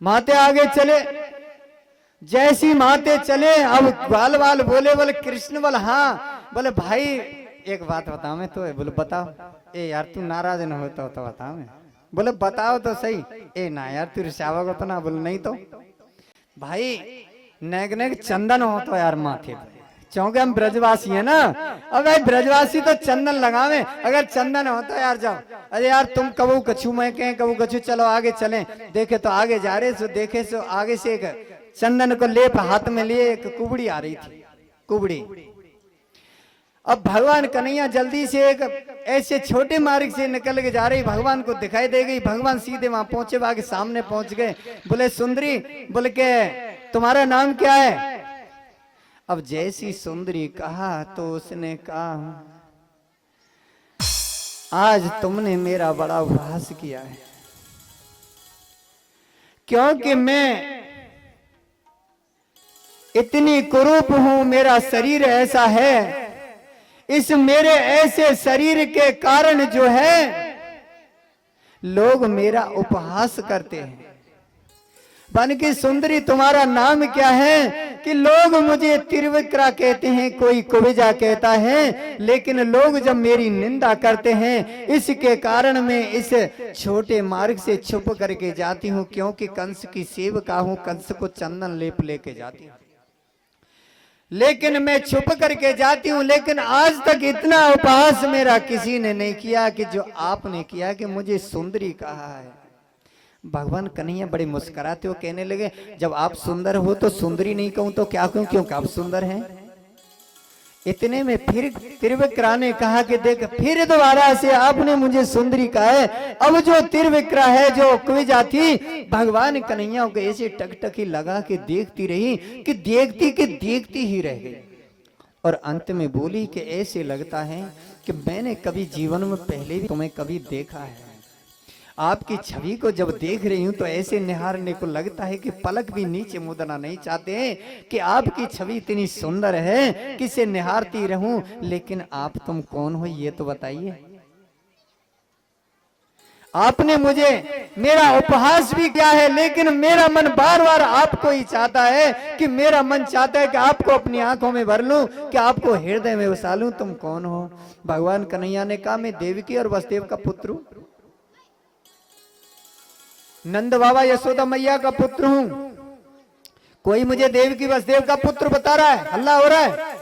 माते आगे चले, जैसी माते चले अब ग्वाल वाल बोले कृष्ण बोले हाँ, बोले भाई एक बात बताओ मैं तो, बोले बताओ। ए यार तू नाराज न होता तो बताओ मैं, बोले बताओ तो सही। ए ना यार तू रिसावा को तो ना, बोले नहीं तो भाई नेक नेक चंदन हो तो यार माथे पे, क्योंकि हम ब्रजवासी है ना। अब भाई ब्रजवासी तो चंदन लगावे, अगर चंदन हो तो यार जाओ। अरे यार तुम कबू कछू मैं कहें कबू कछू, चलो आगे चलें। देखे तो आगे जा रहे सो, देखे सो आगे से एक चंदन को लेप हाथ में लिए एक कुबड़ी आ रही थी, कुबड़ी। अब भगवान कन्हैया जल्दी से एक ऐसे छोटे मार्ग से निकल के जा रही, भगवान को दिखाई दे गई। भगवान सीधे वहां पहुंचे, वहां के सामने पहुंच गए। बोले सुंदरी, बोले के तुम्हारा नाम क्या है? अब जैसी सुंदरी कहा तो उसने कहा आज तुमने मेरा बड़ा उपहास किया है, क्योंकि मैं इतनी कुरूप हूं, मेरा शरीर ऐसा है। इस मेरे ऐसे शरीर के कारण जो है लोग मेरा उपहास करते हैं। बन की सुंदरी तुम्हारा नाम क्या है? कि लोग मुझे त्रिविक्रा कहते हैं, कोई कुबिजा कहता है, लेकिन लोग जब मेरी निंदा करते हैं इसके कारण मैं इस छोटे मार्ग से छुप करके जाती हूं, क्योंकि कंस की सेवका हूं, कंस को चंदन लेप लेके जाती हूं, लेकिन मैं छुप करके जाती हूं। लेकिन आज तक इतना उपहास मेरा किसी ने नहीं किया कि जो आपने किया, कि मुझे सुंदरी कहा है। भगवान कन्हैया बड़े मुस्कुराते हो, कहने लगे जब आप सुंदर हो तो सुंदरी नहीं कहूं तो क्या कहूं, क्योंकि आप सुंदर हैं। इतने में फिर त्रिविक्रा ने कहा कि देख फिर दोबारा से आपने मुझे सुंदरी कहा है। अब जो त्रिविक्रा है, जो कुबिजा थी, भगवान कन्हैया को ऐसे टकटकी लगा के देखती रही कि देखती ही रह गई। और अंत में बोली कि ऐसे लगता है कि मैंने कभी जीवन में पहले भी तुम्हें कभी देखा है। आपकी छवि को जब देख रही हूं तो ऐसे निहारने को लगता है कि पलक भी नीचे मुदना नहीं चाहते हैं कि आपकी छवि इतनी सुंदर है कि इसे निहारती रहूं। लेकिन आप तुम कौन हो ये तो बताइए। आपने मुझे मेरा उपहास भी किया है, लेकिन मेरा मन बार बार आपको ही चाहता है, कि मेरा मन चाहता है कि आपको अपनी आंखों में भर लूं, कि आपको हृदय में बसा लूं। तुम कौन हो? भगवान कन्हैया ने कहा मैं देवकी और वसुदेव का पुत्र हूं, नंद बाबा यशोदा मैया का पुत्र हूं। कोई मुझे देवकी वसुदेव का पुत्र बता रहा है, हल्ला हो रहा है।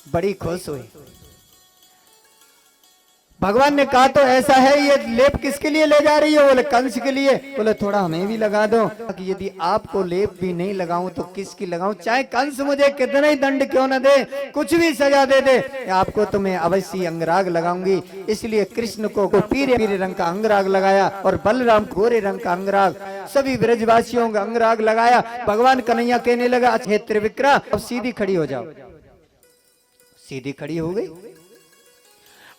बड़ी खुश हुई। भगवान ने कहा तो ऐसा है, ये लेप किसके लिए ले जा रही हो? बोले कंस के लिए। बोले थोड़ा हमें भी लगा दो। कि यदि आपको लेप भी नहीं लगाऊं तो किसकी लगाऊं? चाहे कंस मुझे कितना ही दंड क्यों न दे, कुछ भी सजा दे दे, आपको तो मैं अवश्य अंगराग लगाऊंगी। इसलिए कृष्ण को पीले पीले रंग का अंगराग लगाया और बलराम गोरे रंग का अंगराग, सभी ब्रजवासियों का अंगराग लगाया। भगवान कन्हैया कहने लगा अच्छे त्रिविक्रा अब सीधी खड़ी हो जाओ। सीधी खड़ी हो गई।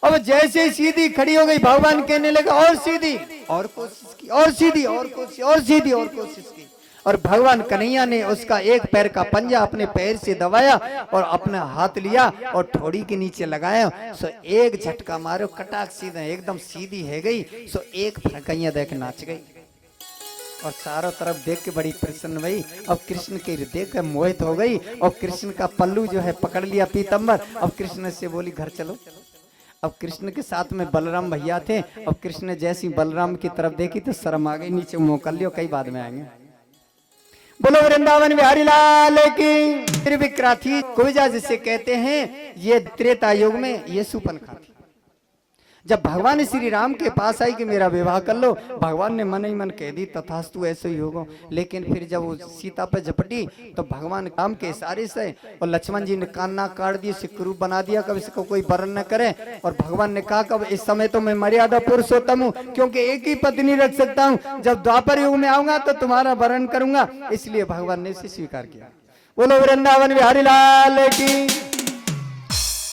अब जैसे सीधी खड़ी हो गई, भगवान कहने लगा और सीधी, और कोशिश की, और सीधी, और कोशिश, और सीधी, और कोशिश की। और भगवान कन्हैया ने उसका एक पैर का पंजा अपने पैर से दबाया और अपना हाथ लिया और ठोड़ी के नीचे लगाया। सो एक झटका मारो, कटाक सीधा एकदम सीधी है गई। सो एक फरकैया देख नाच गई और चारों तरफ देख के बड़ी प्रसन्न हुई। अब कृष्ण के देख कर मोहित हो गई और कृष्ण का पल्लू जो है पकड़ लिया पीतंबर। अब कृष्ण से बोली घर चलो। अब कृष्ण के साथ में बलराम भैया थे। अब कृष्ण ने जैसी बलराम की तरफ देखी तो शर्म आ गई, नीचे मुंह कर लियो, कई बाद में आएंगे। बोलो वृंदावन बिहारी लाल की। त्रिविक्रा थी, कुबिजा जिसे कहते हैं, ये त्रेता युग में ये सुपनखा थी। जब भगवान श्री राम के पास आई कि मेरा विवाह कर लो, भगवान ने मन ही मन कह दी तथास्तु ऐसे ही होगा। लेकिन फिर जब वो सीता पे झपटी तो भगवान राम के इशारे से और लक्ष्मण जी ने कान नाक काट दिए, सिक्करू बना दिया, कब इसको कोई वरण न करे। और भगवान ने कहा कब इस समय तो मैं मर्यादा पुरुषोत्तम हूँ, क्योंकि एक ही पत्नी रख सकता हूँ। जब द्वापर युग में आऊंगा तो तुम्हारा वरण करूंगा। इसलिए भगवान ने इसे स्वीकार किया। बोलो वृंदावन बिहारी लाल की।